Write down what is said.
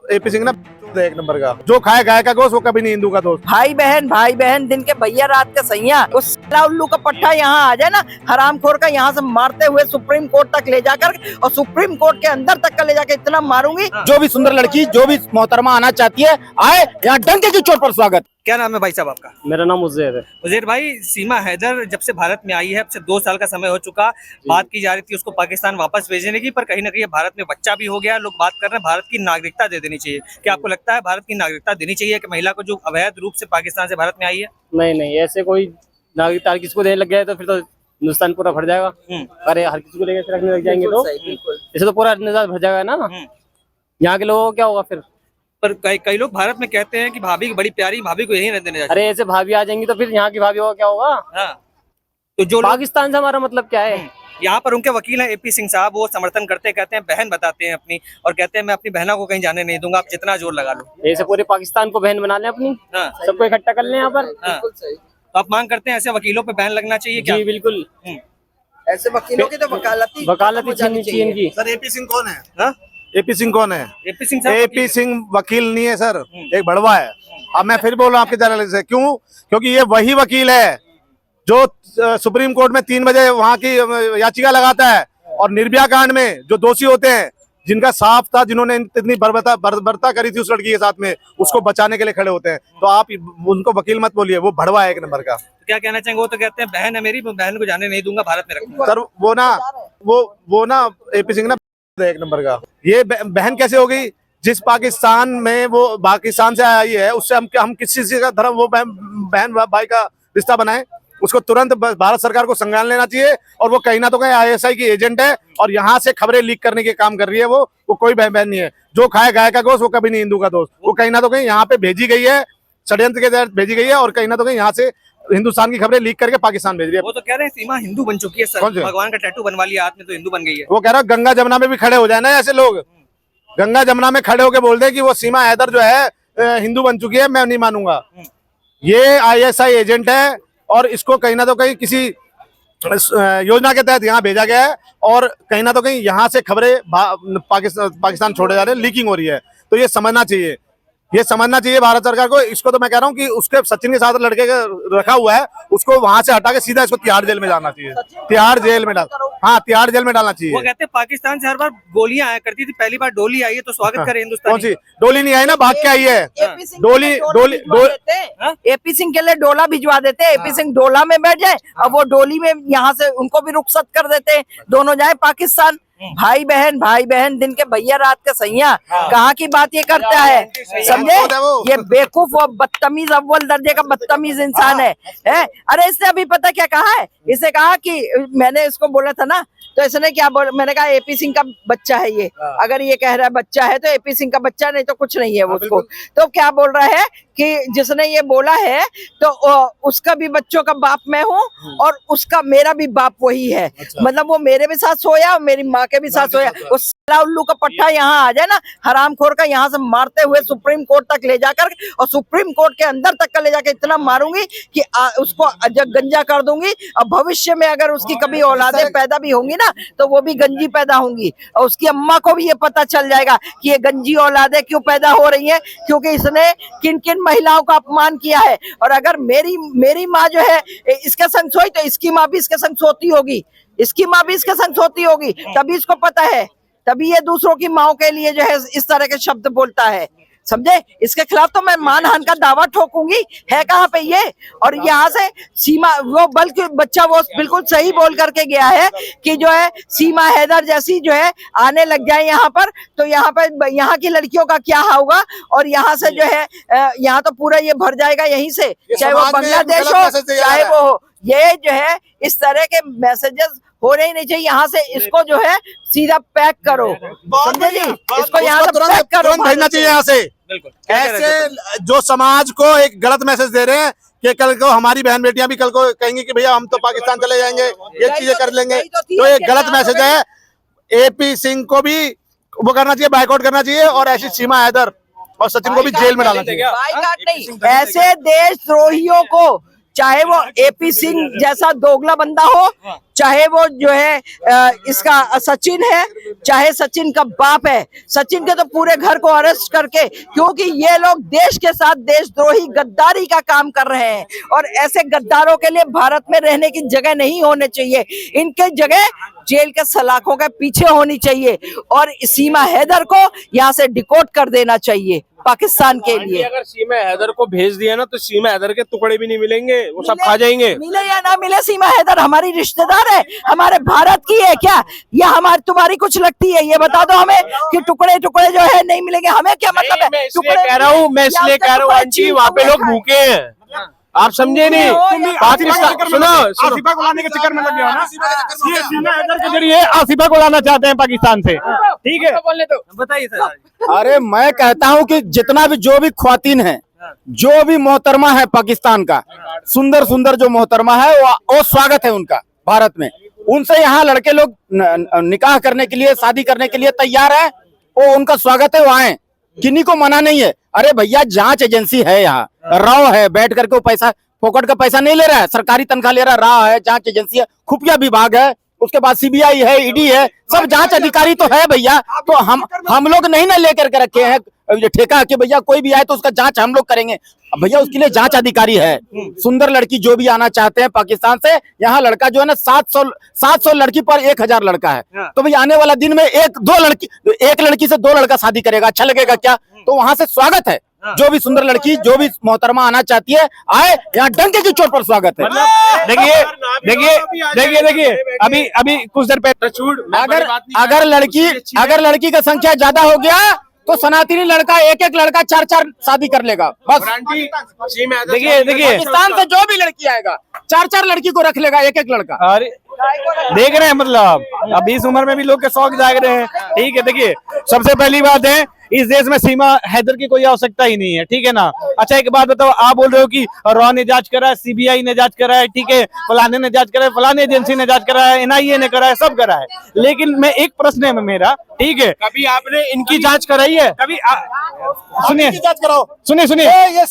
AP Singh ना एक number का, जो खाए गाय का गोश्त वो कभी नहीं हिंदू का दोस्त। भाई बहन दिन के भैया रात के सैया, वो साला उल्लू का पट्टा यहाँ आ जाए ना, हरामखोर का, यहाँ से मारते हुए सुप्रीम कोर्ट तक ले जाकर, और सुप्रीम कोर्ट के अंदर तक का ले जाकर इतना मारूंगी। जो भी सुंदर लड़की, जो भी मोहतरमा आना चाहती है, आए यहाँ डंके की चोट पर स्वागत। क्या नाम है भाई साहब आपका? मेरा नाम उज़ैर है। उज़ैर भाई, सीमा हैदर जब से भारत में आई है, अब से 2 साल का समय हो चुका, बात की जा रही थी उसको पाकिस्तान वापस भेजने की, पर कहीं ना कहीं भारत में बच्चा भी हो गया, लोग बात कर रहे हैं भारत की नागरिकता दे देनी चाहिए। क्या आपको लगता है भारत की नागरिकता देनी चाहिए कि महिला को जो अवैध रूप से पाकिस्तान से भारत में आई है? नहीं, ऐसे कोई नागरिकता किसी को देने लग गया तो फिर तो हिंदुस्तान पूरा भर जाएगा। अरे हर किसी को लेकर रखने लग जाएंगे तो इसे तो पूरा निजात भर जाएगा ना। यहाँ के लोगों को क्या होगा फिर? पर कई लोग भारत में कहते हैं कि भाभी की बड़ी प्यारी, भाभी को यही रहने देने अरे ऐसे भाभी आ जाएंगी तो फिर यहाँ की भाभी होगा क्या होगा? हाँ। तो जो पाकिस्तान से हमारा मतलब क्या है? यहाँ पर उनके वकील हैं एपी सिंह साहब, वो समर्थन करते हैं, कहते हैं बहन बताते हैं अपनी, और कहते हैं मैं अपनी बहनों को कहीं जाने नहीं दूंगा, आप जितना जोर लगा लो। ऐसे पूरे पाकिस्तान को बहन बना लें अपनी, सबको इकट्ठा कर लें यहाँ पर। तो आप मांग करते हैं ऐसे वकीलों पे बैन लगना चाहिए क्या? जी बिल्कुल, ऐसे वकीलों की तो वकालती छीननी चाहिए इनकी। सर एपी सिंह कौन है? एपी सिंह कौन है? एपी सिंह साहब एपी सिंह वकील नहीं है सर, एक बड़वा है। अब मैं फिर बोल रहा हूँ आपके चैनल से, क्यों? क्योंकि ये वही वकील है जो सुप्रीम कोर्ट में 3 बजे वहां की याचिका लगाता है, और निर्भया कांड में जो दोषी होते हैं, जिनका साफ था, जिन्होंने इतनी बर्बरता करी थी उस लड़की के साथ में, उसको बचाने के लिए खड़े होते हैं। तो आप उनको वकील मत बोलिए, वो भड़वा है एक नंबर का। तो क्या कहना चाहेंगे? वो तो कहते हैं बहन है मेरी, बहन को जाने नहीं दूंगा, भारत में रखूंगा। सर वो ना एपी सिंह ना एक नंबर का, ये बहन कैसे हो गई? जिस पाकिस्तान में वो पाकिस्तान से आई है, उससे हम किसी चीज का धर्म, वो बहन भाई का रिश्ता बनाए, उसको तुरंत भारत सरकार को संज्ञान लेना चाहिए। और वो कहीं ना तो कहीं आईएसआई की एजेंट है, और यहाँ से खबरें लीक करने के काम कर रही है। वो कोई बहन नहीं है। जो खाए गाय का गोश्त वो कभी नहीं हिंदू का दोस्त। वो कहीं ना तो कहीं यहाँ पे भेजी गई है, षड्यंत्र के तहत भेजी गई है, और कहीं ना तो कहीं यहाँ से हिंदुस्तान की खबरें लीक करके पाकिस्तान भेज रही है। वो तो कह रहे हैं सीमा हिंदू बन चुकी है सर, भगवान का टैटू बनवा लिया हाथ में तो हिंदू बन गई है। वो कह रहा है गंगा जमुना में भी खड़े हो जाए ना ऐसे लोग, गंगा जमुना में खड़े होकर बोल दे कि वो सीमा हैदर जो है हिंदू बन चुकी है, मैं नहीं मानूंगा। ये आईएसआई एजेंट है, और इसको कहीं ना तो कहीं किसी योजना के तहत यहाँ भेजा गया है, और कहीं ना तो कहीं यहाँ से खबरें पाकिस्तान छोड़े जा रहे हैं, लीकिंग हो रही है। तो ये समझना चाहिए भारत सरकार को। इसको तो मैं कह रहा हूँ कि उसके सचिन के साथ लड़के का रखा हुआ है, उसको वहां से हटा के सीधा इसको तिहाड़ जेल में डालना चाहिए। तिहाड़ जेल में डालना चाहिए। वो कहते हैं पाकिस्तान से हर बार गोलियां आया करती थी, पहली बार डोली आई है तो स्वागत करें हिंदुस्तान। कौन सी डोली? नहीं आई ना, भाग के आई है डोली। एपी सिंह के लिए डोला भिजवा देते, एपी सिंह डोला में बैठ जाए, और वो डोली में यहाँ से उनको भी रुखसत कर देते, दोनों जाए पाकिस्तान। भाई बहन दिन के भैया रात के सैया, कहाँ की बात ये करता है, समझे? ये बेवकूफ और बदतमीज, अव्वल दर्जे का बदतमीज इंसान है। अरे इसने अभी पता क्या कहा है? इसे कहा कि मैंने इसको बोला था ना, तो इसने क्या बोला? मैंने कहा एपी सिंह का बच्चा है ये। अगर ये कह रहा है बच्चा है तो एपी सिंह का बच्चा, नहीं तो कुछ नहीं है वो उसको। तो क्या बोल रहा है कि जिसने ये बोला है तो उसका भी बच्चों का बाप मैं हूँ, और उसका मेरा भी बाप वही है। मतलब वो मेरे भी साथ सोया और मेरी माँ के भी साथ सोया। वो साला उल्लू का पट्टा यहाँ आ जाए ना, हरामखोर का, यहाँ से मारते हुए सुप्रीम कोर्ट तक ले जाकर, और सुप्रीम कोर्ट के अंदर तक का ले जाकर इतना मारूंगी कि उसको गंजा कर दूंगी। और भविष्य में अगर उसकी कभी औलादें पैदा भी होंगी ना, तो वो भी गंजी पैदा होंगी, और उसकी अम्मा को भी ये पता चल जाएगा कि ये गंजी औलादें क्यों पैदा हो रही हैं, क्योंकि इसने किन किन महिलाओं का अपमान किया है। और अगर मेरी माँ जो है इसके संग सोई, तो इसकी माँ भी इसके संग सोती होगी, इसकी माँ भी इसके संग सोती होगी, तभी इसको पता है, तभी ये दूसरों की माओ के लिए जो है इस तरह के शब्द बोलता है, समझे? इसके खिलाफ तो मैं मानहानि का दावा ठोकूंगी। है कहाँ पे ये? और यहाँ से सीमा, वो बल्कि बच्चा वो बिल्कुल सही बोल करके गया है कि जो है सीमा हैदर जैसी जो है आने लग जाए यहाँ पर, तो यहाँ पर यहाँ की लड़कियों का क्या होगा? और यहाँ से जो है यहाँ तो पूरा ये भर जाएगा यहीं से, चाहे वो बांग्लादेश हो चाहे वो हो। ये जो है इस तरह के मैसेजेस होने ही नहीं चाहिए। यहाँ से इसको जो है सीधा पैक करो, समझे जी? इसको यहाँ से पैक करो, भेजना चाहिए यहाँ से। ऐसे जो समाज को एक गलत मैसेज दे रहे हैं कि कल को हमारी बहन बेटियां भी कल को कहेंगी कि भैया हम तो पाकिस्तान चले जाएंगे, ये चीजें कर लेंगे, तो एक गलत मैसेज है। एपी सिंह को भी वो करना चाहिए, बाइकआउट करना चाहिए, और ऐसी सीमा हैदर और सचिन को भी जेल में डालना चाहिए। बाइकआउट नहीं, ऐसे देशद्रोहियों को, चाहे वो एपी सिंह जैसा दोगला बंदा हो, चाहे वो जो है इसका सचिन है, चाहे सचिन का बाप है, सचिन के तो पूरे घर को अरेस्ट करके, क्योंकि ये लोग देश के साथ देशद्रोही गद्दारी का काम कर रहे हैं और ऐसे गद्दारों के लिए भारत में रहने की जगह नहीं होने चाहिए। इनके जगह जेल के सलाखों के पीछे होनी चाहिए और सीमा हैदर को यहाँ से डिकोड कर देना चाहिए पाकिस्तान के लिए। अगर सीमा हैदर को भेज दिया ना तो सीमा हैदर के टुकड़े भी नहीं मिलेंगे, वो सब खा जाएंगे। मिले या ना मिले, सीमा हैदर हमारी रिश्तेदार है, हमारे भारत की है क्या? या हमारी तुम्हारी कुछ लगती है? ये बता दो हमें कि टुकड़े टुकड़े जो है नहीं मिलेंगे, हमें क्या मतलब है? मैं इसलिए कह रहा हूँ आंटी, वहाँ पे लोग भूखे हैं, आप समझे नहीं। पाकिस्तान सुनो, आसिफा को लाने के चक्कर में लग गया ना, ये सीमा हैदर के जरिए आसिफा को लाना चाहते हैं पाकिस्तान से, ठीक है? बताइए सर। अरे मैं कहता हूं कि जितना भी जो भी ख्वातीन है, जो भी मोहतरमा है पाकिस्तान का, सुंदर सुंदर जो मोहतरमा है वो स्वागत है उनका भारत में। उनसे यहाँ लड़के लोग निकाह करने के लिए, शादी करने के लिए तैयार है, वो उनका स्वागत है, वो आए, किन्हीं को मना नहीं है। अरे भैया जांच एजेंसी है, यहाँ राव है, बैठ करके वो पैसा फोकट का पैसा नहीं ले रहा है, सरकारी तनख्वाह ले रहा है, राव है, जांच एजेंसी है, खुफिया विभाग है, उसके बाद सीबीआई है, ईडी है, सब जांच अधिकारी तो है भैया। तो हम लोग नहीं ना लेकर के रखे हैं ठेका कि भैया कोई भी आए तो उसका जांच हम लोग करेंगे। अब भैया उसके लिए जांच अधिकारी है। सुंदर लड़की जो भी आना चाहते हैं पाकिस्तान से, यहाँ लड़का जो है ना 700 लड़की पर 1000 लड़का है, तो भैया आने वाला दिन में एक लड़की से 2 लड़का शादी करेगा, अच्छा लगेगा क्या? तो वहां से स्वागत है, जो भी सुंदर लड़की, जो भी मोहतरमा आना चाहती है आए, यहाँ डंके की चोट पर स्वागत है। देखिए अभी कुछ देर पहले अगर लड़की का संख्या ज्यादा हो गया तो सनातनी लड़का एक लड़का 4 शादी कर लेगा बस। देखिए पाकिस्तान से जो भी लड़की आएगा 4 लड़की को रख लेगा, एक लड़का। अरे देख रहे हैं, मतलब अब इस उम्र में भी लोग के शौक जाग रहे हैं, ठीक है। देखिए सबसे पहली बात है, इस देश में सीमा हैदर की कोई आवश्यकता ही नहीं है, ठीक है ना। अच्छा एक बात बताओ, आप बोल रहे हो कि रॉ ने जांच करा है, सीबीआई ने जांच करा है, ठीक है, फलाने ने जांच करा है, फलाने एजेंसी ने जांच करा है, एनआईए ने करा है, सब करा है, लेकिन मैं एक प्रश्न है मेरा, ठीक है, कभी आपने इनकी जांच कराई है? कभी सुनिए जांच कराओ, सुनिए